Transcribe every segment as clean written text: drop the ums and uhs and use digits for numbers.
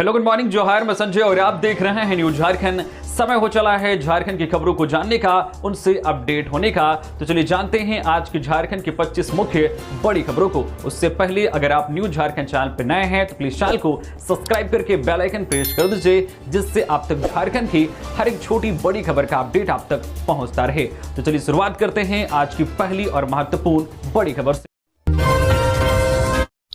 Hello, good morning, जोहार। मैं संजय और आप देख रहे हैं न्यूज झारखंड। समय हो चला है झारखंड की खबरों को जानने का, उनसे अपडेट होने का। तो चलिए जानते हैं आज की झारखंड की 25 मुख्य बड़ी खबरों को। उससे पहले अगर आप न्यूज झारखंड चैनल पर नए हैं तो प्लीज चैनल को सब्सक्राइब करके बेल आइकन प्रेस कर दीजिए, जिससे आप तक झारखंड की हर एक छोटी बड़ी खबर का अपडेट आप तक पहुंचता रहे। तो चलिए शुरुआत करते हैं आज की पहली और महत्वपूर्ण बड़ी खबर से।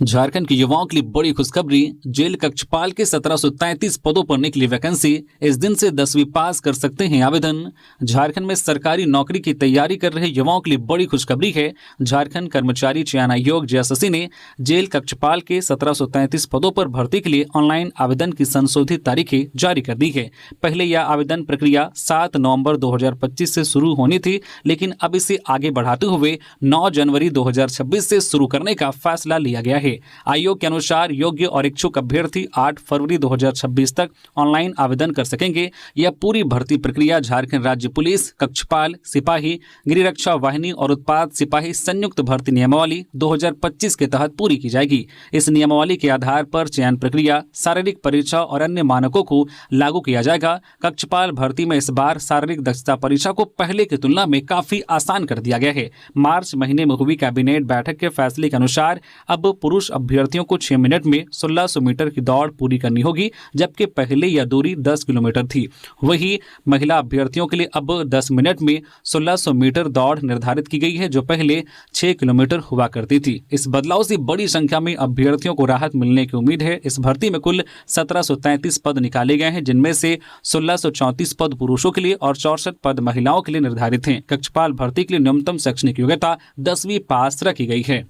झारखंड के युवाओं के लिए बड़ी खुशखबरी। जेल कक्षपाल के 1733 पदों पर निकली वैकेंसी। इस दिन से 10वीं पास कर सकते हैं आवेदन। झारखंड में सरकारी नौकरी की तैयारी कर रहे युवाओं के लिए बड़ी खुशखबरी है। झारखंड कर्मचारी चयन आयोग जेएसएससी ने जेल कक्षपाल के 1733 पदों पर भर्ती के लिए ऑनलाइन आवेदन की संशोधित तारीखें जारी कर दी है। पहले यह आवेदन प्रक्रिया 7 नवंबर 2025 से शुरू होनी थी, लेकिन अब इसे आगे बढ़ाते हुए 9 जनवरी 2026 से शुरू करने का फैसला लिया गया है। आयोग के अनुसार योग्य और इच्छुक अभ्यर्थी 8 फरवरी 2026 तक ऑनलाइन आवेदन कर सकेंगे। यह पूरी भर्ती प्रक्रिया झारखंड राज्य पुलिस, कक्षपाल, सिपाही, गृहरक्षा वाहिनी और उत्पाद सिपाही संयुक्त भर्ती नियमावली 2025 के तहत पूरी की जाएगी। इस नियमावली के आधार पर चयन प्रक्रिया, शारीरिक परीक्षा और अन्य मानकों को लागू किया जाएगा। कक्षपाल भर्ती में इस बार शारीरिक दक्षता परीक्षा को पहले की तुलना में काफी आसान कर दिया गया है। मार्च महीने में हुई कैबिनेट बैठक के फैसले के अनुसार अब पुरुष अभ्यर्थियों को 6 मिनट में 1600 मीटर की दौड़ पूरी करनी होगी, जबकि पहले यह दूरी 10 किलोमीटर थी। वहीं महिला अभ्यर्थियों के लिए अब 10 मिनट में 1600 मीटर दौड़ निर्धारित की गई है, जो पहले 6 किलोमीटर हुआ करती थी। इस बदलाव से बड़ी संख्या में अभ्यर्थियों को राहत मिलने की उम्मीद है। इस भर्ती में कुल 1733 पद निकाले गए हैं, जिनमें से 1634 पद पुरुषों के लिए और 64 पद महिलाओं के लिए निर्धारित हैं। कक्षपाल भर्ती के लिए न्यूनतम शैक्षणिक योग्यता 10वीं पास रखी गई है।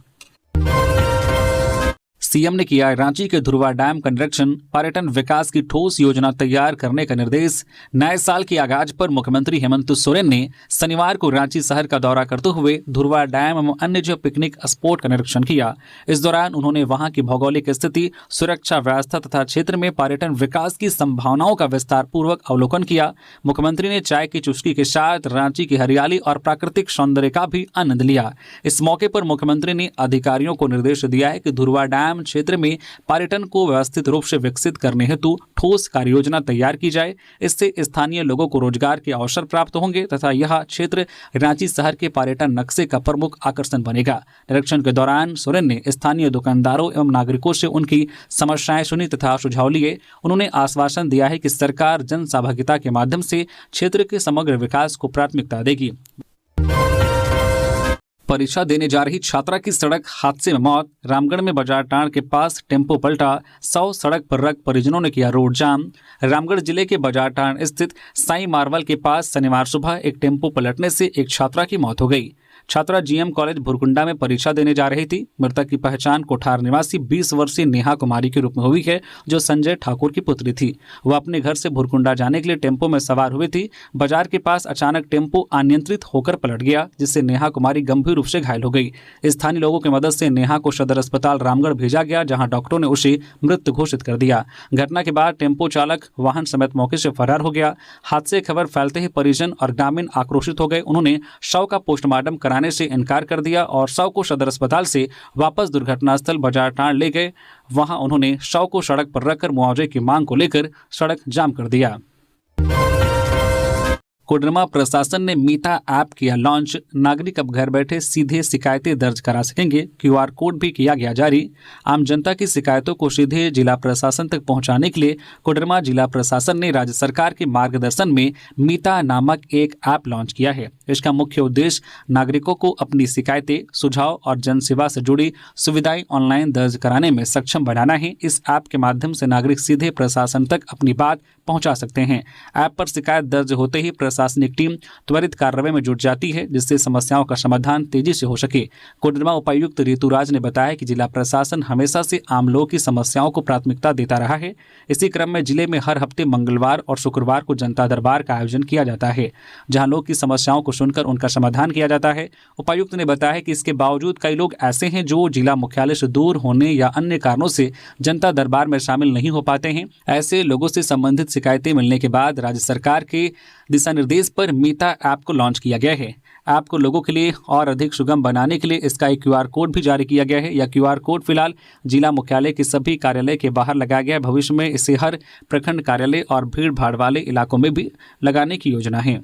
सीएम ने किया रांची के धुरवा डैम कंस्ट्रक्शन पर्यटन विकास की ठोस योजना तैयार करने का निर्देश। नए साल के आगाज पर मुख्यमंत्री हेमंत सोरेन ने शनिवार को रांची शहर का दौरा करते हुए धुरवा डैम एवं अन्य जो पिकनिक स्पॉट का निरीक्षण किया। इस दौरान उन्होंने वहां की भौगोलिक स्थिति, सुरक्षा व्यवस्था तथा क्षेत्र में पर्यटन विकास की संभावनाओं का विस्तार पूर्वक अवलोकन किया। मुख्यमंत्री ने चाय की चुस्की के साथ रांची की हरियाली और प्राकृतिक सौंदर्य का भी आनंद लिया। इस मौके पर मुख्यमंत्री ने अधिकारियों को निर्देश दिया है कि धुरवा डैम क्षेत्र में पर्यटन को व्यवस्थित रूप से विकसित करने हेतु ठोस कार्ययोजना तैयार की जाए। इससे स्थानीय लोगों को रोजगार के अवसर प्राप्त होंगे तथा यह क्षेत्र रांची शहर के पर्यटन नक्शे का प्रमुख आकर्षण बनेगा। निरीक्षण के दौरान सोरेन ने स्थानीय दुकानदारों एवं नागरिकों से उनकी समस्याएं सुनी तथा सुझाव लिए। उन्होंने आश्वासन दिया है कि सरकार जन सहभागिता के माध्यम से क्षेत्र के समग्र विकास को प्राथमिकता देगी। परीक्षा देने जा रही छात्रा की सड़क हादसे में मौत। रामगढ़ में बाजार टांड़ के पास टेम्पो पलटा, 100 सड़क पर रख परिजनों ने किया रोड जाम। रामगढ़ जिले के बाजार टांड़ स्थित साई मार्बल के पास शनिवार सुबह एक टेम्पो पलटने से एक छात्रा की मौत हो गई। छात्रा जीएम कॉलेज भुरकुंडा में परीक्षा देने जा रही थी। मृतक की पहचान कोठार निवासी 20 वर्षीय नेहा कुमारी के रूप में हुई है, जो संजय ठाकुर की पुत्री थी। वह अपने घर से भुरकुंडा जाने के लिए टेम्पो में सवार हुई थी। बाजार के पास अचानक टेम्पो अनियंत्रित होकर पलट गया, जिससे नेहा कुमारी गंभीर रूप से घायल हो गई। स्थानीय लोगों की मदद से नेहा को सदर अस्पताल रामगढ़ भेजा गया, जहाँ डॉक्टरों ने उसे मृत घोषित कर दिया। घटना के बाद टेम्पो चालक वाहन समेत मौके से फरार हो गया। हादसे की खबर फैलते ही परिजन और ग्रामीण आक्रोशित हो गए। उन्होंने शव का पोस्टमार्टम कराने से इनकार कर दिया और शव को सदर अस्पताल से वापस दुर्घटना स्थल बाजार टांड़ ले गए। वहां उन्होंने शव को सड़क पर रखकर मुआवजे की मांग को लेकर सड़क जाम कर दिया। कोडरमा प्रशासन ने मीता ऐप किया लॉन्च। नागरिक अब घर बैठे सीधे शिकायतें दर्ज करा सकेंगे। क्यूआर कोड भी किया गया जारी। आम जनता की शिकायतों को सीधे जिला प्रशासन तक पहुंचाने के लिए कोडरमा जिला प्रशासन ने राज्य सरकार के मार्गदर्शन में मीता नामक एक ऐप लॉन्च किया है। इसका मुख्य उद्देश्य नागरिकों को अपनी शिकायतें, सुझाव और जनसेवा से जुड़ी सुविधाएं ऑनलाइन दर्ज कराने में सक्षम बनाना है। इस ऐप के माध्यम से नागरिक सीधे प्रशासन तक अपनी बात पहुंचा सकते हैं। ऐप पर शिकायत दर्ज होते ही प्रशासनिक टीम त्वरित कार्रवाई में जुट जाती है, जिससे समस्याओं का समाधान तेजी से हो सके। कोडरमा उपायुक्त ऋतुराज ने बताया कि जिला प्रशासन हमेशा से आम लोगों की समस्याओं को प्राथमिकता देता रहा है। इसी क्रम में जिले में हर हफ्ते मंगलवार और शुक्रवार को जनता दरबार का आयोजन किया जाता है, जहां लोग की समस्याओं को सुनकर उनका समाधान किया जाता है। उपायुक्त ने बताया कि इसके बावजूद कई लोग ऐसे हैं जो जिला मुख्यालय से दूर होने या अन्य कारणों से जनता दरबार में शामिल नहीं हो पाते हैं। ऐसे लोगों से संबंधित शिकायतें मिलने के बाद राज्य सरकार के दिशा निर्देश पर मीता ऐप को लॉन्च किया गया है। ऐप को लोगों के लिए और अधिक सुगम बनाने के लिए इसका एक QR कोड भी जारी किया गया है। यह QR कोड फिलहाल जिला मुख्यालय के सभी कार्यालय के बाहर लगाया गया है। भविष्य में इसे हर प्रखंड कार्यालय और भीड़ भाड़ वाले इलाकों में भी लगाने की योजना है।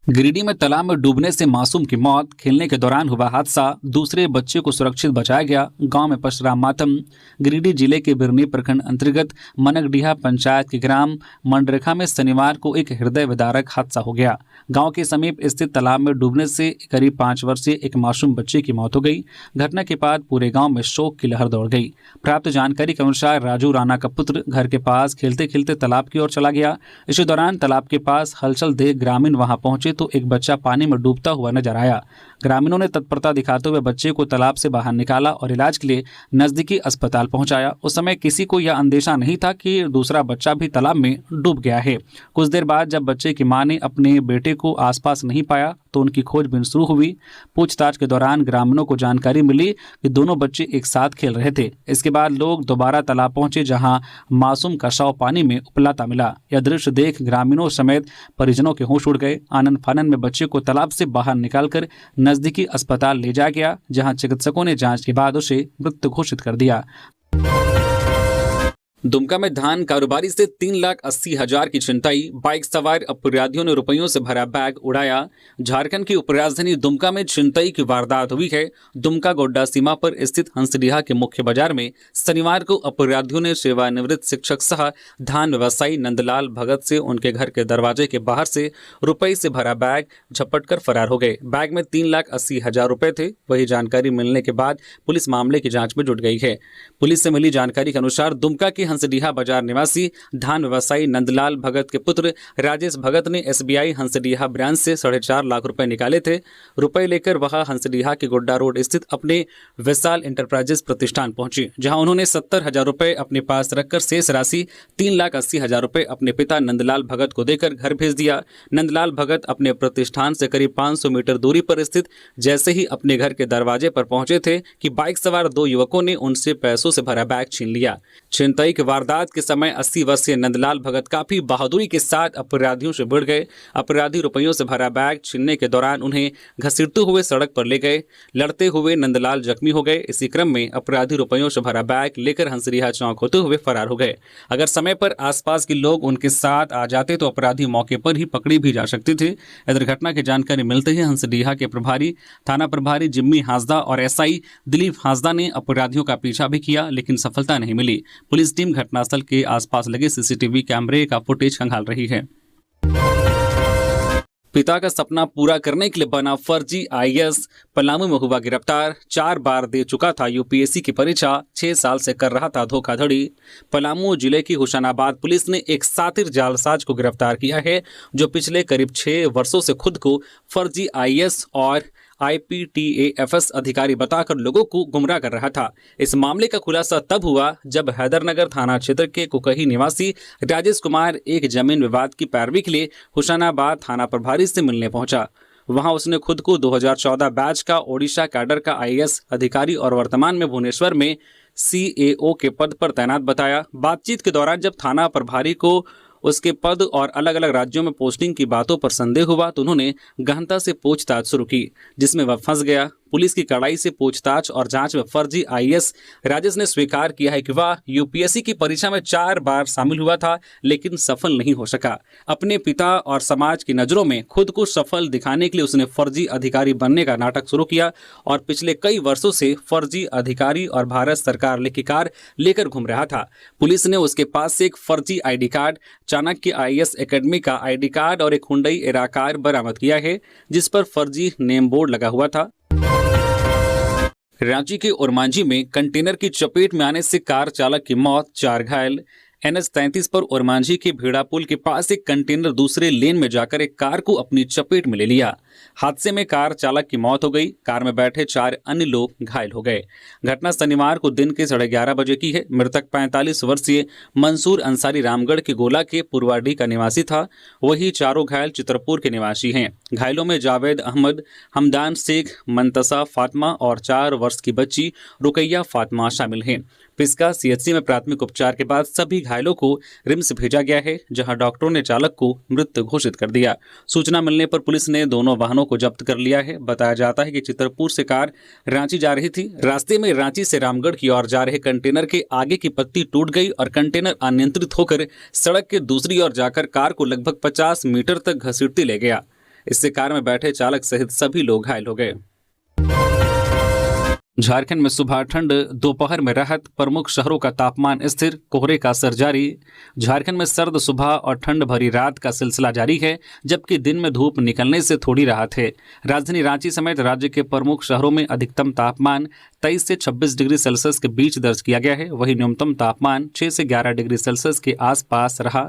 गिरिडीह में तालाब में डूबने से मासूम की मौत, खेलने के दौरान हुआ हादसा, दूसरे बच्चे को सुरक्षित बचाया गया, गांव में पसरा मातम। गिरिडीह जिले के बिरनी प्रखंड अंतर्गत मनकडीहा पंचायत के ग्राम मंडरेखा में शनिवार को एक हृदय विदारक हादसा हो गया। गांव के समीप स्थित तालाब में डूबने से करीब 5 वर्षीय एक मासूम बच्चे की मौत हो गई। घटना के बाद पूरे गाँव में शोक की लहर दौड़ गई। प्राप्त जानकारी के अनुसार राजू राणा का पुत्र घर के पास खेलते खेलते तालाब की ओर चला गया। इसी दौरान तालाब के पास हलचल देख ग्रामीण वहां पहुंचे तो एक बच्चा पानी में डूबता हुआ नजर आया। ग्रामीणों ने तत्परता दिखाते हुए बच्चे को तालाब से बाहर निकाला और इलाज के लिए नजदीकी अस्पताल पहुंचाया। उस समय किसी को यह अंदेशा नहीं था कि दूसरा बच्चा भी तालाब में डूब गया है। कुछ देर बाद जब बच्चे की मां ने अपने बेटे को आसपास नहीं पाया तो उनकी खोजबीन शुरू हुई। पूछताछ के दौरान ग्रामीणों को जानकारी मिली कि दोनों बच्चे एक साथ खेल रहे थे। इसके बाद लोग दोबारा तालाब पहुंचे जहां मासूम का शव पानी में उपलाता मिला। यह दृश्य देख ग्रामीणों समेत परिजनों के होश उड़ गए। आनंद फानन में बच्चे को तालाब से बाहर निकालकर नजदीकी अस्पताल ले जाया गया, जहां चिकित्सकों ने जांच के बाद उसे मृत घोषित कर दिया। दुमका में धान कारोबारी से 3,80,000 की छिनताई, बाइक सवार अपराधियों ने रुपयों से भरा बैग उड़ाया। झारखंड की उपराजधानी दुमका में छिनताई की वारदात हुई है। दुमका गोड्डा सीमा पर स्थित हंसडीहा के मुख्य बाजार में शनिवार को अपराधियों ने सेवानिवृत्त शिक्षक सह धान व्यवसायी नंदलाल भगत से उनके घर के दरवाजे के बाहर से रुपये से भरा बैग झपट कर फरार हो गए। बैग में 3,80,000 रुपये थे। वही जानकारी मिलने के बाद पुलिस मामले की जाँच में जुट गई है। पुलिस से मिली जानकारी के अनुसार दुमका के हंसडीहा बाजार निवासी धान व्यवसायी नंदलाल भगत के पुत्र राजेश भगत ने SBI हंसडीहा ब्रांच से 4.5 लाख रुपए निकाले थे। रुपए लेकर वह हंसडीहा के गोड्डा रोड स्थित अपने विशाल इंटरप्राइजेस प्रतिष्ठान पहुंचे, जहां उन्होंने 70,000 रुपए अपने पास रखकर शेष राशि 3,80,000 रुपए अपने पिता नंदलाल भगत को देकर घर भेज दिया। नंदलाल भगत अपने प्रतिष्ठान से करीब 500 मीटर दूरी पर स्थित जैसे ही अपने घर के दरवाजे पर पहुंचे थे कि बाइक सवार 2 युवकों ने उनसे पैसों से भरा बैग छीन लिया। छिनताई की वारदात के समय 80 वर्षीय नंदलाल भगत काफी बहादुरी के साथ अपराधियों से भिड़ गए। अपराधी रुपयों से भरा बैग छीनने के दौरान उन्हें घसीटते हुए सड़क पर ले गए। लड़ते हुए नंदलाल जख्मी हो गए। इसी क्रम में अपराधी रुपयों से भरा बैग लेकर हंसडीहा चौक होते हुए फरार हो गए। अगर समय पर आसपास के लोग उनके साथ आ जाते तो अपराधी मौके पर ही पकड़ी भी जा सकते थे। इधर घटना की जानकारी मिलते ही हंसडीहा के प्रभारी थाना प्रभारी जिम्मी हांसदा और SI दिलीप हांसदा ने अपराधियों का पीछा भी किया, लेकिन सफलता नहीं मिली। पुलिस टीम घटनास्थल के आसपास लगे CCTV कैमरे का फुटेज खंगाल रही है। पिता का सपना पूरा करने के लिए बना फर्जी IAS पलामू में हुआ गिरफ्तार। 4 बार दे चुका था UPSC की परीक्षा, 6 साल से कर रहा था धोखाधड़ी। पलामू जिले की हुसैनाबाद पुलिस ने एक सातिर जालसाज को गिरफ्तार किया है, जो पिछले करीब 6 वर्षों से खुद को फर्जी IAS और IPTAFS अधिकारी बताकर लोगों को गुमराह कर रहा था। इस मामले का खुलासा तब हुआ जब हैदरनगर थाना क्षेत्र के कुकही निवासी राजेश कुमार एक जमीन विवाद की पैरवी के लिए हुसैनाबाद थाना प्रभारी से मिलने पहुंचा। वहां उसने खुद को 2014 बैच का ओडिशा कैडर का IAS अधिकारी और वर्तमान में भुवनेश्वर में CAO के पद पर तैनात बताया। बातचीत के दौरान जब थाना प्रभारी को उसके पद और अलग अलग राज्यों में पोस्टिंग की बातों पर संदेह हुआ तो उन्होंने गहनता से पूछताछ शुरू की, जिसमें वह फंस गया। पुलिस की कड़ाई से पूछताछ और जांच में फर्जी IAS राजेश ने स्वीकार किया है कि वह UPSC की परीक्षा में 4 बार शामिल हुआ था, लेकिन सफल नहीं हो सका। अपने पिता और समाज की नज़रों में खुद को सफल दिखाने के लिए उसने फर्जी अधिकारी बनने का नाटक शुरू किया और पिछले कई वर्षों से फर्जी अधिकारी और भारत सरकार लिखी कार लेकर घूम रहा था। पुलिस ने उसके पास से एक फर्जी ID card, Chanakya IAS academy का ID कार्ड और एक हुंडई एरा कार बरामद किया है, जिस पर फर्जी नेम बोर्ड लगा हुआ था। रांची के ओरमांझी में कंटेनर की चपेट में आने से कार चालक की मौत, 4 घायल। NH-33 पर ओरमांझी के भेड़ा पुल के पास एक कंटेनर दूसरे लेन में जाकर एक कार को अपनी चपेट में ले लिया। हादसे में कार चालक की मौत हो गई। कार में बैठे 4 अन्य लोग घायल हो गए। घटना शनिवार को दिन के 11:30 बजे की है। मृतक 45 वर्षीय मंसूर अंसारी रामगढ़ के गोला के पुरवाडी का निवासी था। वही चारों घायल चित्रपुर के निवासी हैं। घायलों में जावेद अहमद, हमदान शेख, मंतसा फातिमा और 4 वर्ष की बच्ची रुकैया फातिमा शामिल हैं। पिस्का CHC में प्राथमिक उपचार के बाद सभी घायलों को रिम्स भेजा गया है, जहां डॉक्टरों ने चालक को मृत घोषित कर दिया। सूचना मिलने पर पुलिस ने दोनों वाहनों को जब्त कर लिया है। बताया जाता है कि चित्रपुर से कार रांची जा रही थी। रास्ते में रांची से रामगढ़ की ओर जा रहे कंटेनर के आगे की पत्ती टूट गई और कंटेनर अनियंत्रित होकर सड़क के दूसरी ओर जाकर कार को लगभग 50 मीटर तक घसीटते ले गया। इससे कार में बैठे चालक सहित सभी लोग घायल हो गए। झारखंड में सुबह ठंड, दोपहर में राहत, प्रमुख शहरों का तापमान स्थिर, कोहरे का असर जारी। झारखंड में सर्द सुबह और ठंड भरी रात का सिलसिला जारी है, जबकि दिन में धूप निकलने से थोड़ी राहत है। राजधानी रांची समेत राज्य के प्रमुख शहरों में अधिकतम तापमान 23 से 26 डिग्री सेल्सियस के बीच दर्ज किया गया है। वहीं न्यूनतम तापमान 6 से 11 डिग्री सेल्सियस के आसपास रहा।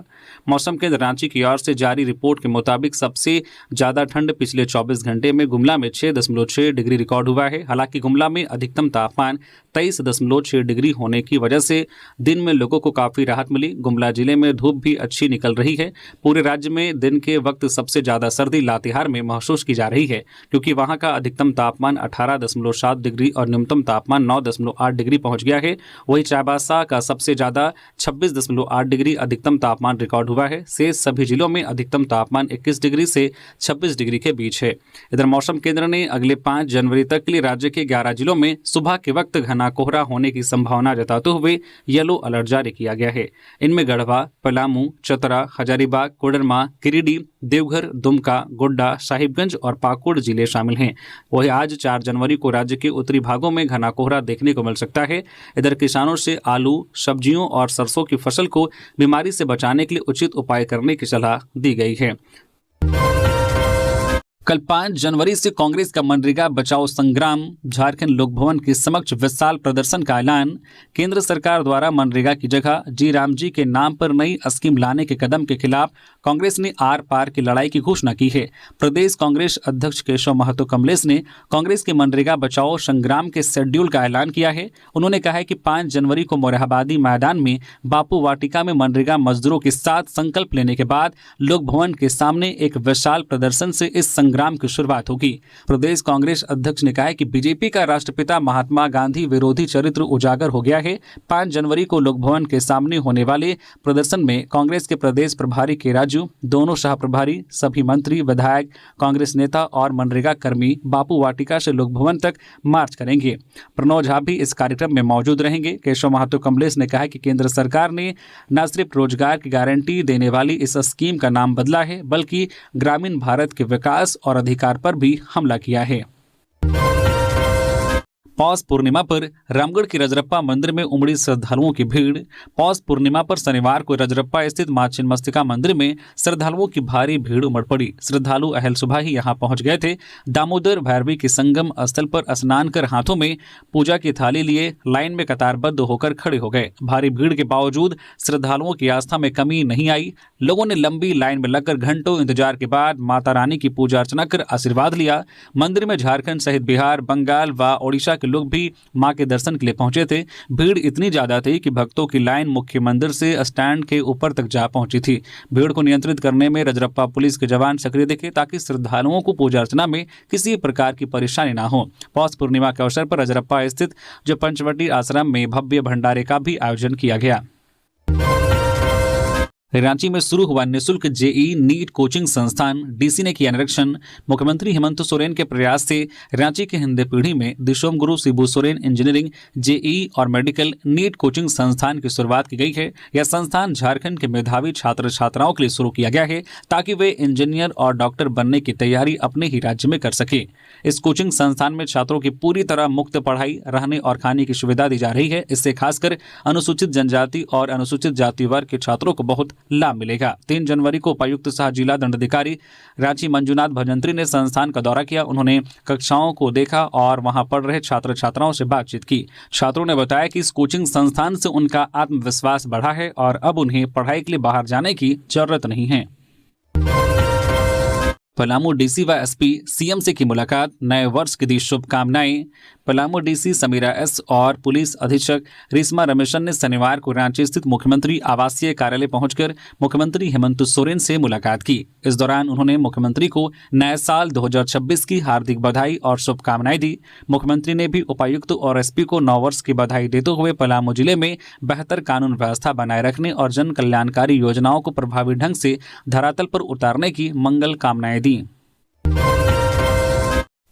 मौसम केंद्र रांची की ओर से जारी रिपोर्ट के मुताबिक सबसे ज्यादा ठंड पिछले 24 घंटे में गुमला में 6.6 डिग्री रिकॉर्ड हुआ है। हालांकि गुमला में अधिकतम तापमान 23.6 डिग्री होने की वजह से दिन में लोगों को काफी राहत मिली। गुमला जिले में धूप भी अच्छी निकल रही है। पूरे राज्य में दिन के वक्त सबसे ज्यादा सर्दी लातेहार में महसूस की जा रही है, क्योंकि वहां का अधिकतम तापमान 18.7 डिग्री और न्यूनतम तापमान 9.8 डिग्री पहुंच गया है। वहीं चाईबासा का सबसे ज्यादा 26.8 डिग्री अधिकतम तापमान रिकॉर्ड हुआ है। शेष सभी जिलों में अधिकतम तापमान 21 डिग्री से 26 डिग्री के बीच है। इधर मौसम केंद्र ने अगले 5 जनवरी तक के लिए राज्य के 11 जिलों में सुबह के वक्त घना कोहरा होने की संभावना जताते हुए येलो अलर्ट जारी किया गया है। इनमें गढ़वा, पलामू, चतरा, हजारीबाग, कोडरमा, गिरिडीह, देवघर, दुमका, गोड्डा, साहिबगंज और पाकुड़ जिले शामिल हैं। वहीं आज 4 जनवरी को राज्य के उत्तरी भागों में घना कोहरा देखने को मिल सकता है। इधर किसानों से आलू, सब्जियों और सरसों की फसल को बीमारी से बचाने के लिए उचित उपाय करने की सलाह दी गई है। कल 5 जनवरी से कांग्रेस का मनरेगा बचाओ संग्राम झारखंड लोक भवन के समक्ष विशाल प्रदर्शन का ऐलान। केंद्र सरकार द्वारा मनरेगा की जगह जी राम जी के नाम पर नई स्कीम लाने के कदम के खिलाफ कांग्रेस ने आर पार की लड़ाई की घोषणा की है। प्रदेश कांग्रेस अध्यक्ष केशव महतो कमलेश ने कांग्रेस के मनरेगा बचाओ संग्राम के शेड्यूल का ऐलान किया है। उन्होंने कहा है कि 5 जनवरी को मोरहाबादी मैदान में बापू वाटिका में मनरेगा मजदूरों के साथ संकल्प लेने के बाद लोक भवन के सामने एक विशाल प्रदर्शन से इस संग्राम की शुरुआत होगी। प्रदेश कांग्रेस अध्यक्ष ने कहा है कि बीजेपी का राष्ट्रपिता महात्मा गांधी विरोधी चरित्र उजागर हो गया है। 5 जनवरी को लोक भवन के सामने होने वाले प्रदर्शन में कांग्रेस के प्रदेश प्रभारी के राजू, दोनों सह प्रभारी, सभी मंत्री, विधायक, कांग्रेस नेता और मनरेगा कर्मी बापू वाटिका से लोक भवन तक मार्च करेंगे। प्रणव झा भी इस कार्यक्रम में मौजूद रहेंगे। केशव महतो कमलेश ने कहा कि केंद्र सरकार ने न सिर्फ रोजगार की गारंटी देने वाली इस स्कीम का नाम बदला है, बल्कि ग्रामीण भारत के विकास और अधिकार पर भी हमला किया है। पौष पूर्णिमा पर रामगढ़ के रजरप्पा मंदिर में उमड़ी श्रद्धालुओं की भीड़। पौष पूर्णिमा पर शनिवार को रजरप्पा स्थित मां छिन्नमस्तिका मंदिर में श्रद्धालुओं की भारी भीड़ उमड़ पड़ी। श्रद्धालु अहल सुबह ही यहां पहुंच गए थे। दामोदर भैरवी के संगम स्थल पर स्नान कर हाथों में पूजा की थाली लिए लाइन में कतारबद्ध होकर खड़े हो गए। भारी भीड़ के बावजूद श्रद्धालुओं की आस्था में कमी नहीं आई। लोगों ने लंबी लाइन में लगकर घंटों इंतजार के बाद माता रानी की पूजा अर्चना कर आशीर्वाद लिया। मंदिर में झारखंड सहित बिहार, बंगाल व ओडिशा के लोग भी मां के दर्शन के लिए पहुंचे थे। भीड़ इतनी ज्यादा थी कि भक्तों की लाइन मुख्य मंदिर से स्टैंड के ऊपर तक जा पहुंची थी। भीड़ को नियंत्रित करने में रजरप्पा पुलिस के जवान सक्रिय दिखे, ताकि श्रद्धालुओं को पूजा अर्चना में किसी प्रकार की परेशानी न हो। पौष पूर्णिमा के अवसर पर रजरप्पा स्थित जो पंचवटी आश्रम में भव्य भंडारे का भी आयोजन किया गया। रांची में शुरू हुआ निःशुल्क जेईई नीट कोचिंग संस्थान, डीसी ने किया निरीक्षण। मुख्यमंत्री हेमंत सोरेन के प्रयास से रांची के हिंदी पीढ़ी में दिशोम गुरु शिबू सोरेन इंजीनियरिंग, जेईई और मेडिकल नीट कोचिंग संस्थान की शुरुआत की गई है। यह संस्थान झारखंड के मेधावी छात्र छात्राओं के लिए शुरू किया गया है, ताकि वे इंजीनियर और डॉक्टर बनने की तैयारी अपने ही राज्य में कर सके। इस कोचिंग संस्थान में छात्रों की पूरी तरह मुफ्त पढ़ाई, रहने और खाने की सुविधा दी जा रही है। इससे खासकर अनुसूचित जनजाति और अनुसूचित जाति वर्ग के छात्रों को बहुत लाभ मिलेगा। 3 जनवरी को उपायुक्त सह जिला दंडाधिकारी रांची मंजुनाथ भजंत्री ने संस्थान का दौरा किया। उन्होंने कक्षाओं को देखा और वहां पढ़ रहे छात्र छात्राओं से बातचीत की। छात्रों ने बताया कि इस कोचिंग संस्थान से उनका आत्मविश्वास बढ़ा है और अब उन्हें पढ़ाई के लिए बाहर जाने की जरूरत नहीं है। पलामू डीसी व एसपी सीएम से की मुलाकात, नए वर्ष की दी शुभकामनाएं। पलामू डीसी समीरा एस और पुलिस अधीक्षक रिश्मा रमेशन ने शनिवार को रांची स्थित मुख्यमंत्री आवासीय कार्यालय पहुंचकर मुख्यमंत्री हेमंत सोरेन से मुलाकात की। इस दौरान उन्होंने मुख्यमंत्री को नए साल 2026 की हार्दिक बधाई और शुभकामनाएं दी। मुख्यमंत्री ने भी उपायुक्त और एसपी को नववर्ष की बधाई देते हुए पलामू जिले में बेहतर कानून व्यवस्था बनाए रखने और जन कल्याणकारी योजनाओं को प्रभावी ढंग से धरातल पर उतारने की मंगल कामनाएं दी।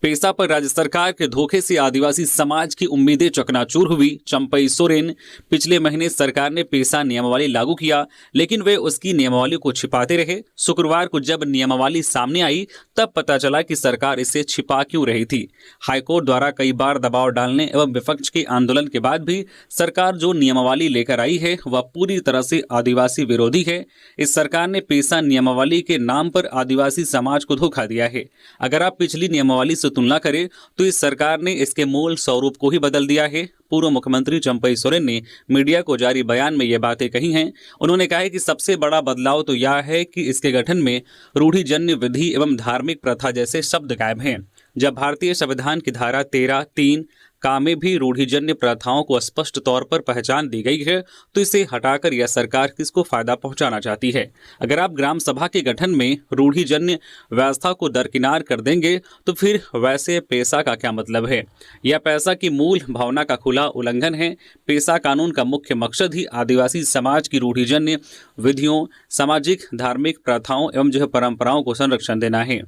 पेशा पर राज्य सरकार के धोखे से आदिवासी समाज की उम्मीदें चकनाचूर हुई। चंपई सोरेन, पिछले महीने सरकार ने पेशा नियमावली लागू किया, लेकिन वे उसकी नियमावली को छिपाते रहे। शुक्रवार को जब नियमावली सामने आई तब पता चला कि सरकार इसे छिपा क्यों रही थी। हाईकोर्ट द्वारा कई बार दबाव डालने एवं विपक्ष के आंदोलन के बाद भी सरकार जो नियमावली लेकर आई है वह पूरी तरह से आदिवासी विरोधी है। इस सरकार ने पेशा नियमावली के नाम पर आदिवासी समाज को धोखा दिया है। अगर आप पिछली नियमावली से तुलना करें तो इस सरकार ने इसके मूल स्वरूप को ही बदल दिया है। पूर्व मुख्यमंत्री चंपई सोरेन ने मीडिया को जारी बयान में ये बातें कही हैं। उन्होंने कहा है कि सबसे बड़ा बदलाव तो यह है कि इसके गठन में रूढ़िजन्य विधि एवं धार्मिक प्रथा जैसे शब्द गायब हैं। जब भारतीय संविधान की धारा 13(3) का में भी रूढ़िजन्य प्रथाओं को स्पष्ट तौर पर पहचान दी गई है, तो इसे हटाकर यह सरकार किसको फायदा पहुंचाना चाहती है। अगर आप ग्राम सभा के गठन में रूढ़िजन्य व्यवस्था को दरकिनार कर देंगे तो फिर वैसे पेशा का क्या मतलब है। यह पेशा की मूल भावना का खुला उल्लंघन है। पेशा कानून का मुख्य मकसद ही आदिवासी समाज की रूढ़िजन्य विधियों, सामाजिक धार्मिक प्रथाओं एवं परंपराओं को संरक्षण देना है।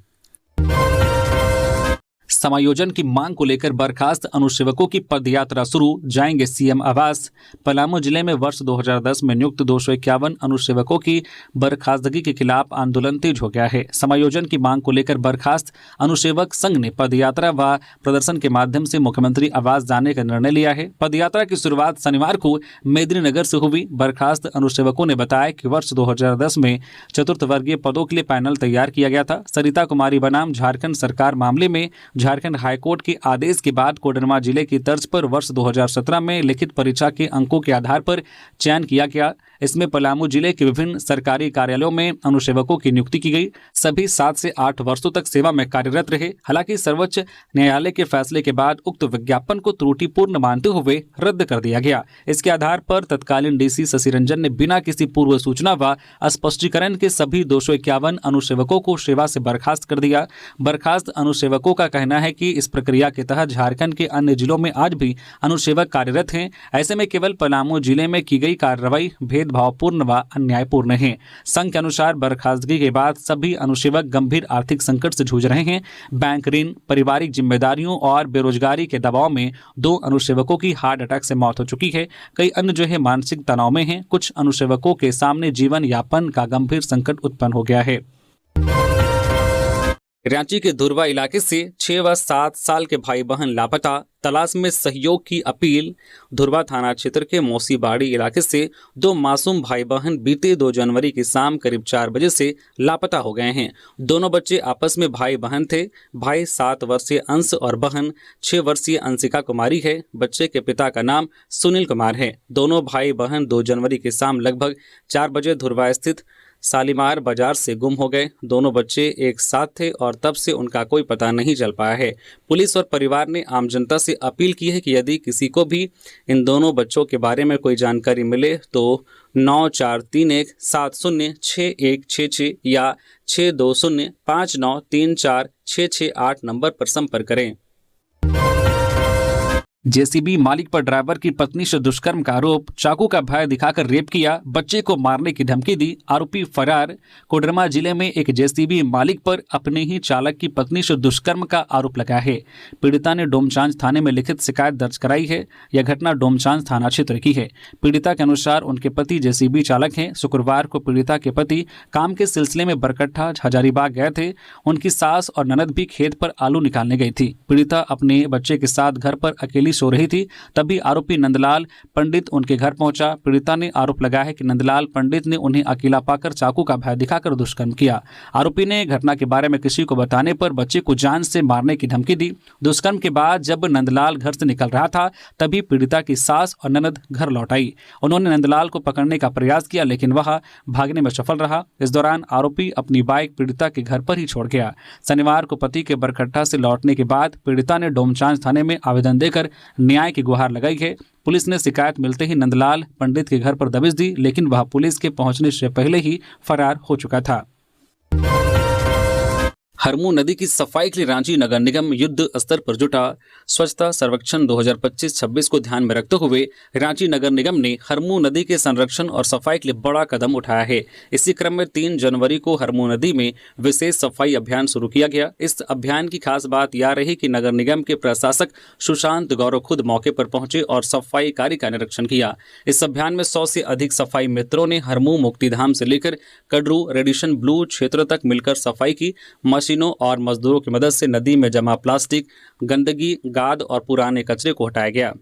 समायोजन की मांग को लेकर बर्खास्त अनुसेवकों की पदयात्रा शुरू, जाएंगे सीएम आवास। पलामू जिले में वर्ष 2010 में नियुक्त 251 अनुसेवकों की बर्खास्तगी के खिलाफ आंदोलन तेज हो गया है। समायोजन की मांग को लेकर बर्खास्त अनुसेवक संघ ने पदयात्रा व प्रदर्शन के माध्यम से मुख्यमंत्री आवास जाने का निर्णय लिया है। पदयात्रा की शुरुआत शनिवार को मेदिनीनगर से हुई। बर्खास्त अनुसेवकों ने बताया कि वर्ष 2010 में चतुर्थ वर्गीय पदों के लिए पैनल तैयार किया गया था। सरिता कुमारी बनाम झारखंड सरकार मामले में झारखंड हाईकोर्ट के आदेश के बाद कोडरमा जिले की तर्ज पर वर्ष 2017 में लिखित परीक्षा के अंकों के आधार पर चयन किया गया। इसमें पलामू जिले के विभिन्न सरकारी कार्यालयों में अनुसेवकों की नियुक्ति की गई। सभी 7 से 8 वर्षों तक सेवा में कार्यरत रहे। हालांकि सर्वोच्च न्यायालय के फैसले के बाद उक्त विज्ञापन को त्रुटिपूर्ण मानते हुए रद्द कर दिया गया। इसके आधार पर तत्कालीन डीसी शशि रंजन ने बिना किसी पूर्व सूचना व स्पष्टीकरण के सभी 251 अनुसेवकों को सेवा से बर्खास्त कर दिया। बर्खास्त अनुसेवकों का कहना है कि इस प्रक्रिया के तहत झारखंड के अन्य जिलों में आज भी अनुसेवक कार्यरत हैं। ऐसे में केवल पलामू जिले में की गई कार्रवाई भेदभावपूर्ण व अन्यायपूर्ण है। संघ के अनुसार बर्खास्तगी के बाद सभी अनुसेवक गंभीर आर्थिक संकट से जूझ रहे हैं। बैंक ऋण, पारिवारिक जिम्मेदारियों और बेरोजगारी के दबाव में 2 अनुसेवकों की हार्ट अटैक से मौत हो चुकी है। कई अन्य मानसिक तनाव में हैं। कुछ अनुसेवकों के सामने जीवन यापन का गंभीर संकट उत्पन्न हो गया है। रांची के धुरवा इलाके से 6 व 7 साल के भाई बहन लापता, तलाश में सहयोग की अपील। धुरवा थाना क्षेत्र के मौसीबाड़ी इलाके से 2 मासूम भाई बहन बीते 2 जनवरी की शाम करीब 4 बजे से लापता हो गए हैं। दोनों बच्चे आपस में भाई बहन थे। भाई 7 वर्षीय अंश और बहन 6 वर्षीय अंशिका कुमारी है। बच्चे के पिता का नाम सुनील कुमार है। दोनों भाई बहन 2 जनवरी की शाम लगभग 4 बजे धुरवा स्थित शालीमार बाजार से गुम हो गए। दोनों बच्चे एक साथ थे और तब से उनका कोई पता नहीं चल पाया है। पुलिस और परिवार ने आम जनता से अपील की है कि यदि किसी को भी इन दोनों बच्चों के बारे में कोई जानकारी मिले तो 9431706166 या 6205934668 नंबर पर संपर्क करें। जेसीबी मालिक पर ड्राइवर की पत्नी से दुष्कर्म का आरोप, चाकू का भय दिखाकर रेप किया, बच्चे को मारने की धमकी दी, आरोपी फरार। कोडरमा जिले में एक जेसीबी मालिक पर अपने ही चालक की पत्नी से दुष्कर्म का आरोप लगा है। पीड़िता ने डोमचांच थाने में लिखित शिकायत दर्ज कराई है। यह घटना डोमचांच थाना क्षेत्र की है। पीड़िता के अनुसार उनके पति जेसीबी चालक हैं। शुक्रवार को पीड़िता के पति काम के सिलसिले में बरकट्ठा हजारीबाग गए थे। उनकी सास और ननद भी खेत पर आलू निकालने गई थी। पीड़िता अपने बच्चे के साथ घर पर अकेली मालिश हो रही थी, तभी आरोपी नंदलाल पंडित उनके घर पहुंचा। पीड़िता ने आरोप लगाया है कि नंदलाल पंडित ने उन्हें अकेला पाकर चाकू का भय दिखाकर दुष्कर्म किया। आरोपी ने घटना के बारे में किसी को बताने पर बच्चे को जान से मारने की धमकी दी। दुष्कर्म के बाद जब नंदलाल घर से निकल रहा था, तभी पीड़िता की सास और ननद घर लौट आई। उन्होंने नंदलाल को पकड़ने का प्रयास किया, लेकिन वह भागने में सफल रहा। इस दौरान आरोपी अपनी बाइक पीड़िता के घर पर ही छोड़ गया। शनिवार को पति के बरकट्टा से लौटने के बाद पीड़िता ने डोमचांच थाने में आवेदन देकर न्याय की गुहार लगाई है। पुलिस ने शिकायत मिलते ही नंदलाल पंडित के घर पर दबिश दी, लेकिन वह पुलिस के पहुंचने से पहले ही फरार हो चुका था। हरमू नदी की सफाई के लिए रांची नगर निगम युद्ध स्तर पर जुटा। स्वच्छता सर्वेक्षण 2025-26 को ध्यान में रखते हुए रांची नगर निगम ने हरमू नदी के संरक्षण और सफाई के लिए बड़ा कदम उठाया है। इसी क्रम में 3 जनवरी को हरमू नदी में विशेष सफाई अभियान शुरू किया गया। इस अभियान की खास बात यह रही कि नगर निगम के प्रशासक सुशांत गौरव खुद मौके पर पहुंचे और सफाई कार्य का निरीक्षण किया। इस अभियान में 100 से अधिक सफाई मित्रों ने हरमू मुक्तिधाम से लेकर कड़रू रेडिशन ब्लू क्षेत्र तक मिलकर सफाई की। मशीनों और मजदूरों की मदद से नदी में जमा प्लास्टिक, गंदगी, गाद और पुराने कचरे को हटाया गया।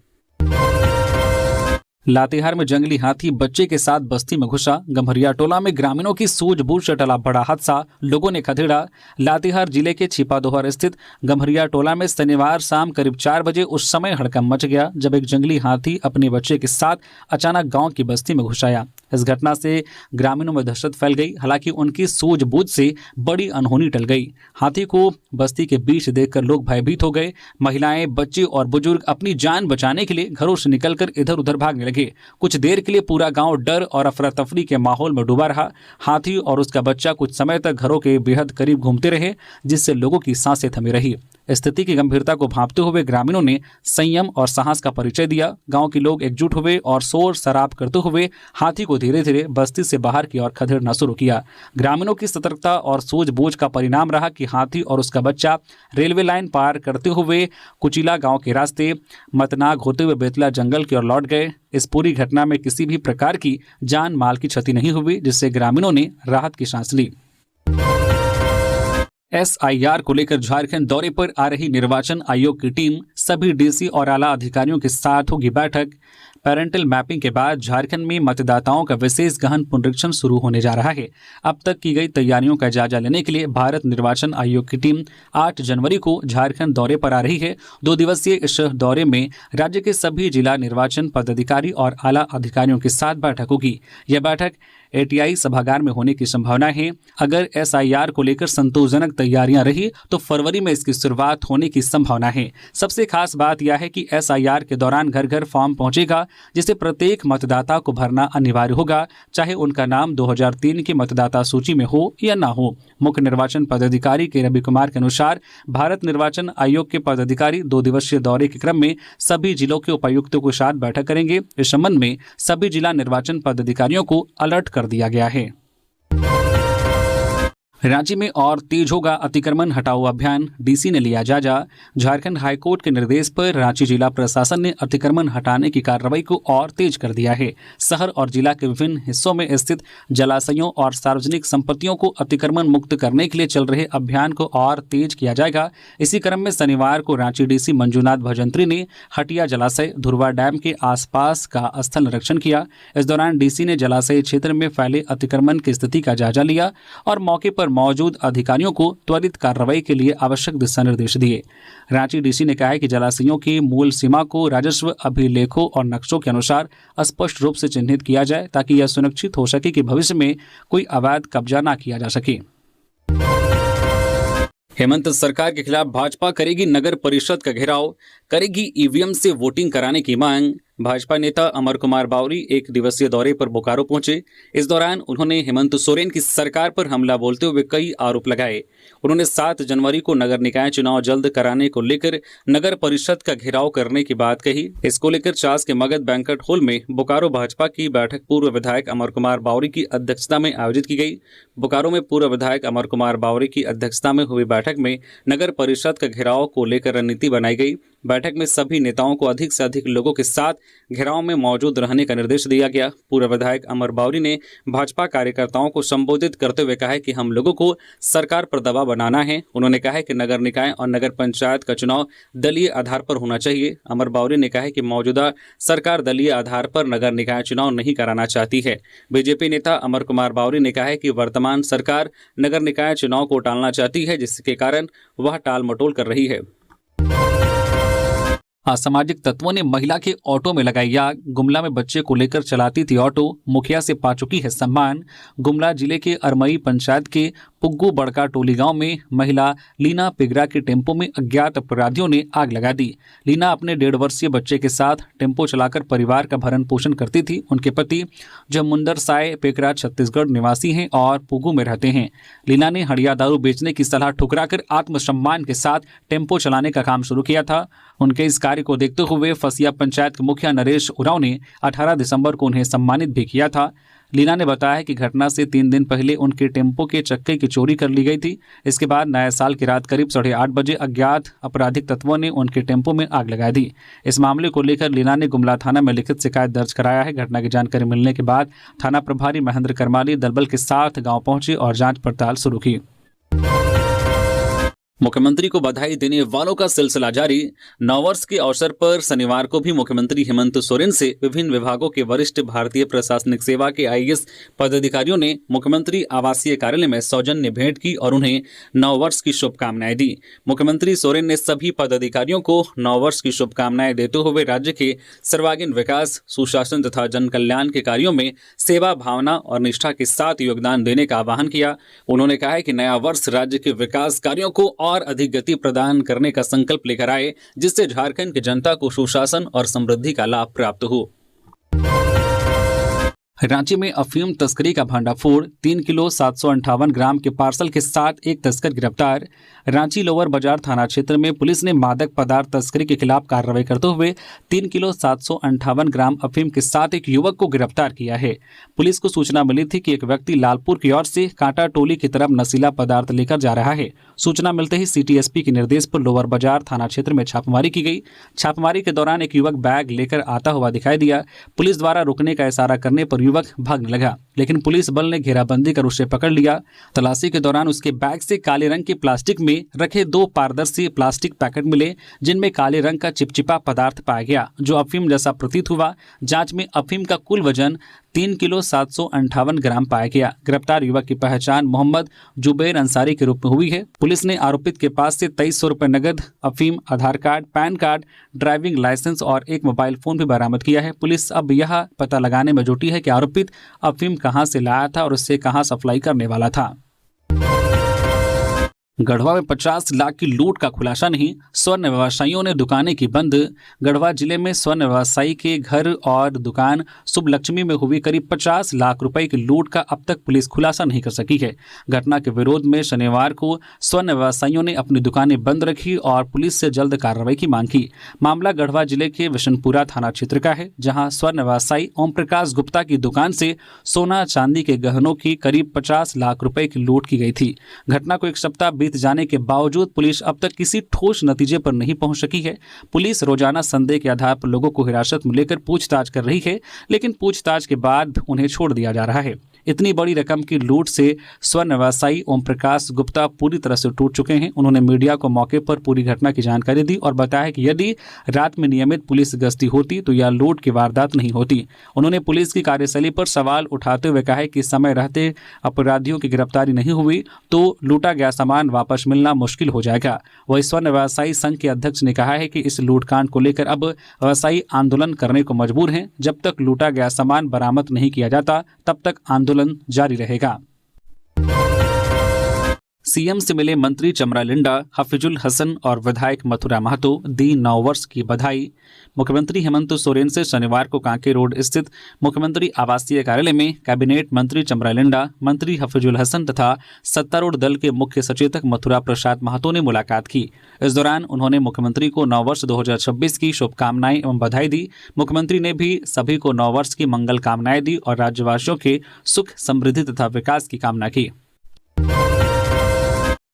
लातेहार में जंगली हाथी बच्चे के साथ बस्ती में घुसा। गम्हरिया टोला में ग्रामीणों की सूझबूझ से टला बड़ा हादसा, लोगों ने खदेड़ा। लातेहार जिले के छिपादोहर स्थित गम्हरिया टोला में शनिवार शाम करीब 4 बजे उस समय हड़कंप मच गया जब एक जंगली हाथी अपने बच्चे के साथ अचानक गांव की बस्ती में घुस आया। इस घटना से ग्रामीणों में दहशत फैल गई। हालांकि उनकी सूझबूझ से बड़ी अनहोनी टल गई। हाथी को बस्ती के बीच देखकर लोग भयभीत हो गए। महिलाएं, बच्चे और बुजुर्ग अपनी जान बचाने के लिए घरों से निकलकर इधर उधर भागने लगे। कुछ देर के लिए पूरा गांव डर और अफरा तफरी के माहौल में डूबा रहा। हाथी और उसका बच्चा कुछ समय तक घरों के बेहद करीब घूमते रहे, जिससे लोगों की सांसें थमी रही। स्थिति की गंभीरता को भांपते हुए ग्रामीणों ने संयम और साहस का परिचय दिया। गांव के लोग एकजुट हुए और शोर शराब करते हुए हाथी को धीरे धीरे बस्ती से बाहर की ओर खदेड़ना शुरू किया। ग्रामीणों की सतर्कता और सूझबूझ का परिणाम रहा कि हाथी और उसका बच्चा रेलवे लाइन पार करते हुए कुचिला गांव के रास्ते मतनाग होते हुए बेतला जंगल की ओर लौट गए। इस पूरी घटना में किसी भी प्रकार की जान माल की क्षति नहीं हुई, जिससे ग्रामीणों ने राहत की सांस ली। SIR को लेकर झारखंड दौरे पर आ रही निर्वाचन आयोग की टीम, सभी DC और आला अधिकारियों के साथ होगी बैठक। पेरेंटल मैपिंग के बाद झारखंड में मतदाताओं का विशेष गहन पुनरीक्षण शुरू होने जा रहा है। अब तक की गई तैयारियों का जायजा लेने के लिए भारत निर्वाचन आयोग की टीम 8 जनवरी को झारखंड दौरे पर आ रही है। 2 दिवसीय इस दौरे में राज्य के सभी जिला निर्वाचन पदाधिकारी और आला अधिकारियों के साथ बैठक होगी। यह बैठक ATI सभागार में होने की संभावना है। अगर SIR को लेकर संतोषजनक तैयारियां रही तो फरवरी में इसकी शुरुआत होने की संभावना है। सबसे खास बात यह है कि SIR के दौरान घर घर फॉर्म पहुंचेगा, जिसे प्रत्येक मतदाता को भरना अनिवार्य होगा, चाहे उनका नाम 2003 की मतदाता सूची में हो या ना हो। मुख्य निर्वाचन पदाधिकारी के रवि कुमार के अनुसार भारत निर्वाचन आयोग के पदाधिकारी 2 दिवसीय दौरे के क्रम में सभी जिलों के उपायुक्तों के साथ बैठक करेंगे। इस संबंध में सभी जिला निर्वाचन पदाधिकारियों को अलर्ट कर दिया गया है। रांची में और तेज होगा अतिक्रमण हटाओ अभियान, DC ने लिया जायजा। झारखंड हाईकोर्ट के निर्देश पर रांची जिला प्रशासन ने अतिक्रमण हटाने की कार्रवाई को और तेज कर दिया है। शहर और जिला के विभिन्न हिस्सों में स्थित जलाशयों और सार्वजनिक संपत्तियों को अतिक्रमण मुक्त करने के लिए चल रहे अभियान को और तेज किया जाएगा। इसी क्रम में शनिवार को रांची DC मंजूनाथ भजंत्री ने हटिया जलाशय, धुरवा डैम के आसपास का स्थल निरीक्षण किया। इस दौरान DC ने जलाशय क्षेत्र में फैले अतिक्रमण की स्थिति का जायजा लिया और मौके पर मौजूद अधिकारियों को त्वरित कार्रवाई के लिए आवश्यक दिशा निर्देश दिए। रांची DC ने कहा है कि जलाशयों की मूल सीमा को राजस्व अभिलेखों और नक्शों के अनुसार स्पष्ट रूप से चिन्हित किया जाए, ताकि यह सुनिश्चित हो सके कि भविष्य में कोई अवैध कब्जा न किया जा सके। हेमंत सरकार के खिलाफ भाजपा करेगी नगर परिषद का घेराव, करेगी EVM से वोटिंग कराने की मांग। भाजपा नेता अमर कुमार बावरी 1 दिवसीय दौरे पर बोकारो पहुंचे। इस दौरान उन्होंने हेमंत सोरेन की सरकार पर हमला बोलते हुए कई आरोप लगाए। उन्होंने 7 जनवरी को नगर निकाय चुनाव जल्द कराने को लेकर नगर परिषद का घेराव करने की बात कही। इसको लेकर चास के मगध बैंक्वेट हॉल में बोकारो भाजपा की बैठक पूर्व विधायक अमर कुमार बावरी की अध्यक्षता में आयोजित की गई। बोकारो में पूर्व विधायक अमर कुमार बावरी की अध्यक्षता में हुई बैठक में नगर परिषद का घेराव को लेकर रणनीति बनाई गई। बैठक में सभी नेताओं को अधिक से अधिक लोगों के साथ घेराव में मौजूद रहने का निर्देश दिया गया। पूर्व विधायक अमर बावरी ने भाजपा कार्यकर्ताओं को संबोधित करते हुए कहा कि हम लोगों को सरकार पर दबाव बनाना है। उन्होंने कहा कि नगर निकाय और नगर पंचायत का चुनाव दलीय आधार पर होना चाहिए। अमर बावरी ने कहा कि मौजूदा सरकार दलीय आधार पर नगर निकाय चुनाव नहीं कराना चाहती है। बीजेपी नेता अमर कुमार बावरी ने कहा कि वर्तमान सरकार नगर निकाय चुनाव को टालना चाहती है, जिसके कारण वह टाल मटोल कर रही है। असामाजिक तत्वों ने महिला के ऑटो में लगाई आग। गुमला में बच्चे को लेकर चलाती थी ऑटो, मुखिया से पा चुकी है सम्मान। गुमला जिले के अरमई पंचायत के पुग्गू बड़का टोली गांव में महिला लीना पिगरा के टेम्पो में अज्ञात अपराधियों ने आग लगा दी। लीना अपने 1.5 वर्षीय बच्चे के साथ टेम्पो चलाकर परिवार का भरण पोषण करती थी। उनके पति जो मुंदर साय पेकरा छत्तीसगढ़ निवासी हैं और पुग्गू में रहते हैं। लीना ने हड़िया दारू बेचने की सलाह ठुकराकर आत्मसम्मान के साथ टेम्पो चलाने का काम शुरू किया था। उनके इस कार्य को देखते हुए फसिया पंचायत के मुखिया नरेश उरांव ने 18 दिसंबर को उन्हें सम्मानित भी किया था। लीना ने बताया कि घटना से 3 दिन पहले उनके टेम्पो के चक्के की चोरी कर ली गई थी। इसके बाद नए साल की रात करीब 8:30 बजे अज्ञात आपराधिक तत्वों ने उनके टेम्पो में आग लगा दी। इस मामले को लेकर लीना ने गुमला थाना में लिखित शिकायत दर्ज कराया है। घटना की जानकारी मिलने के बाद थाना प्रभारी महेंद्र करमाली दलबल के साथ गाँव पहुंचे और जाँच पड़ताल शुरू की। मुख्यमंत्री को बधाई देने वालों का सिलसिला जारी। नववर्ष के अवसर पर शनिवार को भी मुख्यमंत्री हेमंत सोरेन से विभिन्न विभागों के वरिष्ठ भारतीय प्रशासनिक सेवा के आईएएस पदाधिकारियों ने मुख्यमंत्री आवासीय कार्यालय में सौजन्य भेंट की और उन्हें नववर्ष की शुभकामनाएं दी। मुख्यमंत्री सोरेन ने सभी पदाधिकारियों को नववर्ष की शुभकामनाएं देते हुए राज्य के सर्वांगीण विकास, सुशासन तथा जन कल्याण के कार्यों में सेवा भावना और निष्ठा के साथ योगदान देने का आह्वान किया। उन्होंने कहा कि नया वर्ष राज्य के विकास कार्यों को और अधिक गति प्रदान करने का संकल्प लेकर आए, जिससे झारखंड की जनता को सुशासन और समृद्धि का लाभ प्राप्त हो। रांची में अफीम तस्करी का भंडाफोड़, 3 किलो 758 ग्राम के पार्सल के साथ एक तस्कर गिरफ्तार। रांची लोअर बाजार थाना क्षेत्र में पुलिस ने मादक पदार्थ तस्करी के खिलाफ कार्रवाई करते हुए 3 किलो 758 ग्राम अफीम के साथ एक युवक को गिरफ्तार किया है। पुलिस को सूचना मिली थी कि एक व्यक्ति लालपुर की ओर से कांटा टोली की तरफ नशीला पदार्थ लेकर जा रहा है। सूचना मिलते ही सिटी एसपी के निर्देश पर लोअर बाजार थाना क्षेत्र में छापेमारी की गई। छापेमारी के दौरान एक युवक बैग लेकर आता हुआ दिखाई दिया। पुलिस द्वारा रुकने का इशारा करने पर युवक भागने लगा, लेकिन पुलिस बल ने घेराबंदी कर उसे पकड़ लिया। तलाशी के दौरान उसके बैग से काले रंग के प्लास्टिक में रखे 2 पारदर्शी प्लास्टिक पैकेट मिले, जिनमें काले रंग का चिपचिपा पदार्थ पाया गया, जो अफीम जैसा प्रतीत हुआ। जांच में अफीम का कुल वजन 3 किलो 758 ग्राम पाया गया। गिरफ्तार युवक की पहचान मोहम्मद जुबैर अंसारी के रूप में हुई है। पुलिस ने आरोपित के पास से 2300 रुपए नगद, अफीम, Aadhaar card, PAN card, driving licence और एक मोबाइल फोन भी बरामद किया है। पुलिस अब यह पता लगाने में जुटी है कि आरोपित अफीम कहां से लाया था और उससे कहां सप्लाई करने वाला था। गढ़वा में 50 लाख की लूट का खुलासा नहीं, स्वर्ण व्यवसायियों ने दुकानें की बंद। गढ़वा जिले में स्वर्ण व्यवसायी के घर और दुकान शुभ लक्ष्मी में हुई करीब 50 लाख रुपए की लूट का अब तक पुलिस खुलासा नहीं कर सकी है। घटना के विरोध में शनिवार को स्वर्ण व्यवसायियों ने अपनी दुकानें बंद रखी और पुलिस से जल्द कार्रवाई की मांग की। मामला गढ़वा जिले के विशनपुरा थाना क्षेत्र का है, जहां स्वर्ण व्यवसायी ओम प्रकाश गुप्ता की दुकान से सोना चांदी के गहनों की करीब 50 लाख रुपए की लूट की गई थी। घटना को एक सप्ताह बीत जाने के बावजूद पुलिस अब तक किसी ठोस नतीजे पर नहीं पहुंच सकी है। पुलिस रोजाना संदेह के आधार पर लोगों को हिरासत में लेकर पूछताछ कर रही है, लेकिन पूछताछ के बाद उन्हें छोड़ दिया जा रहा है। इतनी बड़ी रकम की लूट से स्वर्ण व्यवसायी ओम प्रकाश गुप्ता पूरी तरह से टूट चुके हैं। उन्होंने मीडिया को मौके पर पूरी घटना की जानकारी दी और बताया कि यदि रात में नियमित पुलिस गश्ती होती तो यह लूट की वारदात नहीं होती। उन्होंने पुलिस की कार्यशैली पर सवाल उठाते हुए कहा कि समय रहते अपराधियों की गिरफ्तारी नहीं हुई तो लूटा गया सामान वापस मिलना मुश्किल हो जाएगा। वही स्वर्ण व्यवसायी संघ के अध्यक्ष ने कहा है कि इस लूटकांड को लेकर अब व्यवसायी आंदोलन करने को मजबूर हैं। जब तक लूटा गया सामान बरामद नहीं किया जाता तब तक आंदोलन जारी रहेगा। सीएम से मिले मंत्री चमरा लिंडा, हफीजुल हसन और विधायक मथुरा महतो, दी नववर्ष की बधाई। मुख्यमंत्री हेमंत सोरेन से शनिवार को कांके रोड स्थित मुख्यमंत्री आवासीय कार्यालय में कैबिनेट मंत्री चमरा लिंडा, मंत्री हफीजुल हसन तथा सत्तारूढ़ दल के मुख्य सचेतक मथुरा प्रसाद महतो ने मुलाकात की। इस दौरान उन्होंने मुख्यमंत्री को नववर्ष 2026 की शुभकामनाएं एवं बधाई दी। मुख्यमंत्री ने भी सभी को नववर्ष की मंगल कामनाएं दी और राज्यवासियों के सुख, समृद्धि तथा विकास की कामना की।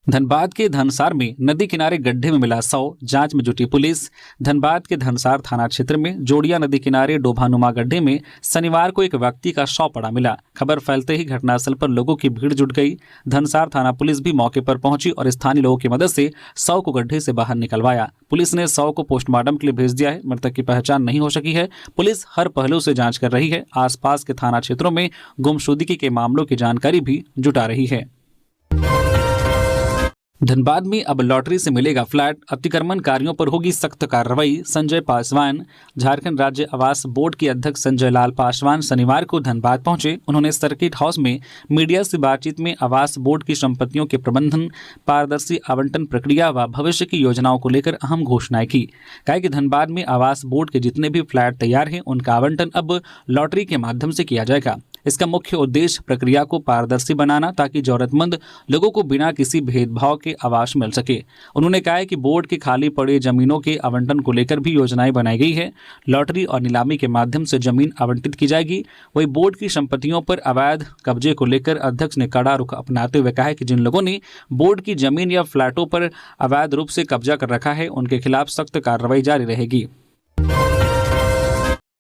धनबाद के धनसार में नदी किनारे गड्ढे में मिला शव, जांच में जुटी पुलिस। धनबाद के धनसार थाना क्षेत्र में जोड़िया नदी किनारे डोभानुमा गड्ढे में शनिवार को एक व्यक्ति का शव पड़ा मिला। खबर फैलते ही घटनास्थल पर लोगों की भीड़ जुट गई। धनसार थाना पुलिस भी मौके पर पहुंची और स्थानीय लोगों की मदद से शव को गड्ढे से बाहर निकलवाया। पुलिस ने शव को पोस्टमार्टम के लिए भेज दिया है। मृतक की पहचान नहीं हो सकी है। पुलिस हर पहलू से जांच कर रही है। आसपास के थाना क्षेत्रों में गुमशुदगी के मामलों की जानकारी भी जुटा रही है। धनबाद में अब लॉटरी से मिलेगा फ्लैट, अतिक्रमणकारियों पर होगी सख्त कार्रवाई। संजय पासवान। झारखंड राज्य आवास बोर्ड के अध्यक्ष संजय लाल पासवान शनिवार को धनबाद पहुंचे। उन्होंने सर्किट हाउस में मीडिया से बातचीत में आवास बोर्ड की संपत्तियों के प्रबंधन, पारदर्शी आवंटन प्रक्रिया व भविष्य की योजनाओं को लेकर अहम घोषणाएं की। कहा कि धनबाद में आवास बोर्ड के जितने भी फ्लैट तैयार हैं उनका आवंटन अब लॉटरी के माध्यम से किया जाएगा। इसका मुख्य उद्देश्य प्रक्रिया को पारदर्शी बनाना ताकि जरूरतमंद लोगों को बिना किसी भेदभाव के आवास मिल सके। उन्होंने कहा कि बोर्ड के खाली पड़े जमीनों के आवंटन को लेकर भी योजनाएं बनाई गई है। लॉटरी और नीलामी के माध्यम से जमीन आवंटित की जाएगी। वही बोर्ड की संपत्तियों पर अवैध कब्जे को लेकर अध्यक्ष ने कड़ा रुख अपनाते हुए कहा कि जिन लोगों ने बोर्ड की जमीन या फ्लैटों पर अवैध रूप से कब्जा कर रखा है उनके खिलाफ सख्त कार्रवाई जारी रहेगी।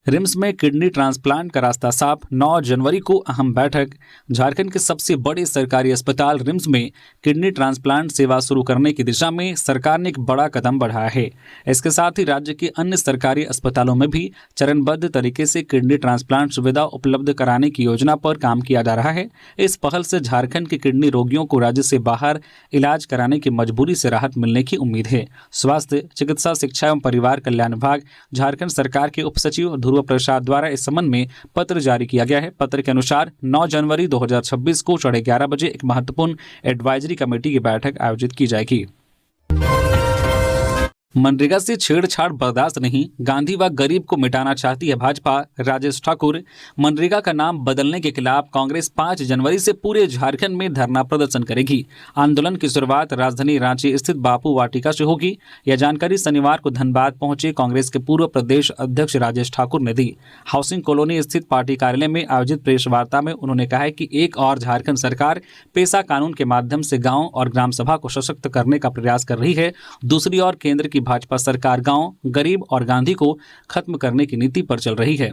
रिम्स में किडनी ट्रांसप्लांट का रास्ता साफ, 9 जनवरी को अहम बैठक। झारखंड के सबसे बड़े सरकारी अस्पताल रिम्स में किडनी ट्रांसप्लांट सेवा शुरू करने की दिशा में सरकार ने एक बड़ा कदम बढ़ाया है। इसके साथ ही राज्य के अन्य सरकारी अस्पतालों में भी चरणबद्ध तरीके से किडनी ट्रांसप्लांट सुविधा उपलब्ध कराने की योजना पर काम किया जा रहा है। इस पहल से झारखंड के किडनी रोगियों को राज्य से बाहर इलाज कराने की मजबूरी से राहत मिलने की उम्मीद है। स्वास्थ्य, चिकित्सा, शिक्षा एवं परिवार कल्याण विभाग झारखंड सरकार के उप सचिव ध्रुव प्रसाद द्वारा इस संबंध में पत्र जारी किया गया है। पत्र के अनुसार 9 जनवरी 2026 को 11:30 बजे एक महत्वपूर्ण एडवाइजरी कमेटी की बैठक आयोजित की जाएगी। मनरेगा से छेड़छाड़ बर्दाश्त नहीं, गांधी व गरीब को मिटाना चाहती है भाजपा। राजेश ठाकुर। मनरेगा का नाम बदलने के खिलाफ कांग्रेस 5 जनवरी से पूरे झारखंड में धरना प्रदर्शन करेगी। आंदोलन की शुरुआत राजधानी रांची स्थित बापू वाटिका से होगी। यह जानकारी शनिवार को धनबाद पहुंचे कांग्रेस के पूर्व प्रदेश अध्यक्ष राजेश ठाकुर ने दी। हाउसिंग कॉलोनी स्थित पार्टी कार्यालय में आयोजित प्रेस वार्ता में उन्होंने कहा कि एक और झारखंड सरकार पेशा कानून के माध्यम से गाँव और ग्राम सभा को सशक्त करने का प्रयास कर रही है। दूसरी ओर केंद्र की भाजपा सरकार गांव, गरीब और गांधी को खत्म करने की नीति पर चल रही है।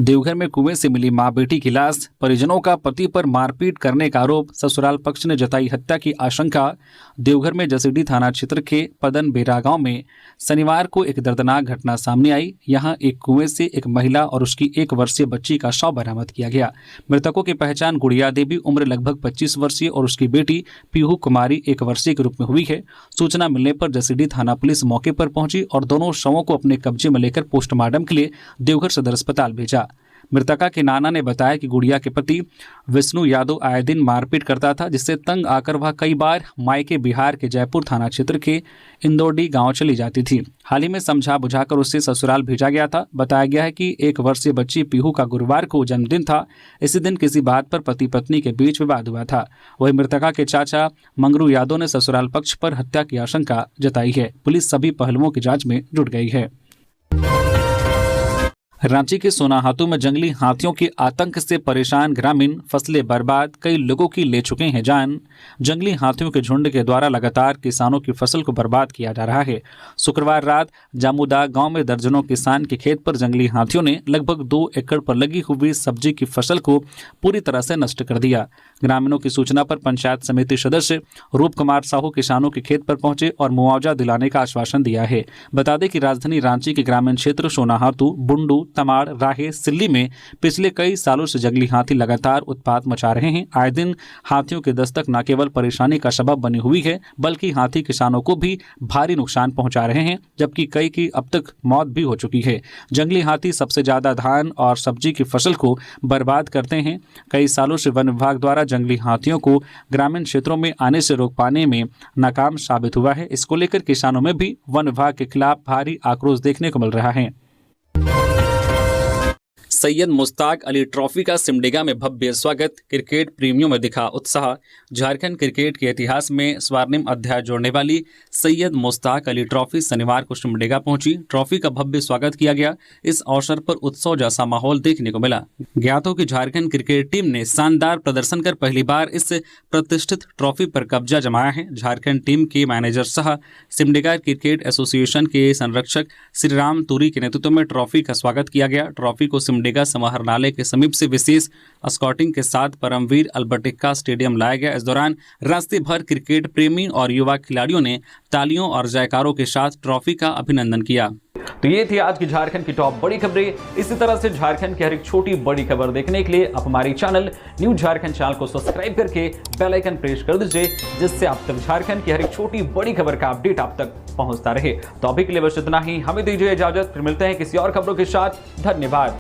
देवघर में कुएं से मिली मां बेटी की लाश, परिजनों का पति पर मारपीट करने का आरोप, ससुराल पक्ष ने जताई हत्या की आशंका। देवघर में जसीडीह थाना क्षेत्र के पदन बेरा गांव में शनिवार को एक दर्दनाक घटना सामने आई। यहां एक कुएं से एक महिला और उसकी 1 वर्षीय बच्ची का शव बरामद किया गया। मृतकों की पहचान गुड़िया देवी उम्र लगभग 25 वर्षीय और उसकी बेटी पीहू कुमारी 1 वर्षीय के रूप में हुई है। सूचना मिलने पर जसीडीह थाना पुलिस मौके पर पहुंची और दोनों शवों को अपने कब्जे में लेकर पोस्टमार्टम के लिए देवघर सदर अस्पताल भेजा। मृतका के नाना ने बताया कि गुड़िया के पति विष्णु यादव आए दिन मारपीट करता था, जिससे तंग आकर वह कई बार मायके बिहार के जयपुर थाना क्षेत्र के इंदौडी गांव चली जाती थी। हाल ही में समझा बुझाकर उसे ससुराल भेजा गया था। बताया गया है कि 1 वर्षीय बच्ची पीहू का गुरुवार को जन्मदिन था। इसी दिन किसी बात पर पति पत्नी के बीच विवाद हुआ था। वही मृतका के चाचा मंगरू यादव ने ससुराल पक्ष पर हत्या की आशंका जताई है। पुलिस सभी पहलुओं की जाँच में जुट गई है। रांची के सोनाहातू में जंगली हाथियों के आतंक से परेशान ग्रामीण, फसलें बर्बाद, कई लोगों की ले चुके हैं जान। जंगली हाथियों के झुंड के द्वारा लगातार किसानों की फसल को बर्बाद किया जा रहा है। शुक्रवार रात जामुदा गांव में दर्जनों किसान के खेत पर जंगली हाथियों ने लगभग 2 एकड़ पर लगी हुई सब्जी की फसल को पूरी तरह से नष्ट कर दिया। ग्रामीणों की सूचना पर पंचायत समिति सदस्य रूप कुमार साहू किसानों के खेत पर पहुंचे और मुआवजा दिलाने का आश्वासन दिया है। बता दें कि राजधानी रांची के ग्रामीण क्षेत्र सोनाहातू, बुंडू, तमाड़, राहे, सिल्ली में पिछले कई सालों से जंगली हाथी लगातार उत्पात मचा रहे हैं। आए दिन हाथियों की दस्तक न केवल परेशानी का सबब बनी हुई है, बल्कि हाथी किसानों को भी भारी नुकसान पहुंचा रहे हैं, जबकि कई की अब तक मौत भी हो चुकी है। जंगली हाथी सबसे ज्यादा धान और सब्जी की फसल को बर्बाद करते हैं। कई सालों से वन विभाग द्वारा जंगली हाथियों को ग्रामीण क्षेत्रों में आने से रोक पाने में नाकाम साबित हुआ है। इसको लेकर किसानों में भी वन विभाग के खिलाफ भारी आक्रोश देखने को मिल रहा है। सैयद मुश्ताक अली ट्रॉफी का सिमडेगा में भव्य स्वागत, क्रिकेट प्रेमियों में दिखा उत्साह। झारखंड क्रिकेट के इतिहास में स्वर्णिम अध्याय जोड़ने वाली सैयद मुश्ताक अली ट्रॉफी शनिवार को सिमडेगा पहुंची। ट्रॉफी का भव्य स्वागत किया गया। इस अवसर पर उत्सव जैसा माहौल देखने को मिला। ज्ञात हो कि झारखंड क्रिकेट टीम ने शानदार प्रदर्शन कर पहली बार इस प्रतिष्ठित ट्रॉफी पर कब्जा जमाया है। झारखंड टीम के मैनेजर सह सिमडेगा क्रिकेट एसोसिएशन के संरक्षक श्रीराम तुरी के नेतृत्व में ट्रॉफी का स्वागत किया गया। ट्रॉफी को सिमडेगा समाहरणालय के समीप से विशेष स्कॉटिंग के साथ परमवीर अल्बर्टिका स्टेडियम लाया गया। इस दौरान रास्ते भर क्रिकेट प्रेमी और युवा खिलाड़ियों ने तालियों और जयकारों के साथ ट्रॉफी का अभिनंदन किया। तो ये थी आज की झारखंड की टॉप बड़ी खबरें। इसी तरह से झारखंड की हर एक छोटी बड़ी खबर देखने के लिए आप हमारे चैनल न्यूज़ झारखंड चैनल को सब्सक्राइब करके बेल आइकन प्रेस कर दीजिए, जिससे आप तक झारखंड की हर एक छोटी बड़ी खबर का अपडेट आप तक पहुंचता रहे। तो अभी के लिए बस इतना ही, हमें दीजिए इजाजत, फिर मिलते हैं किसी और खबरों के साथ। धन्यवाद।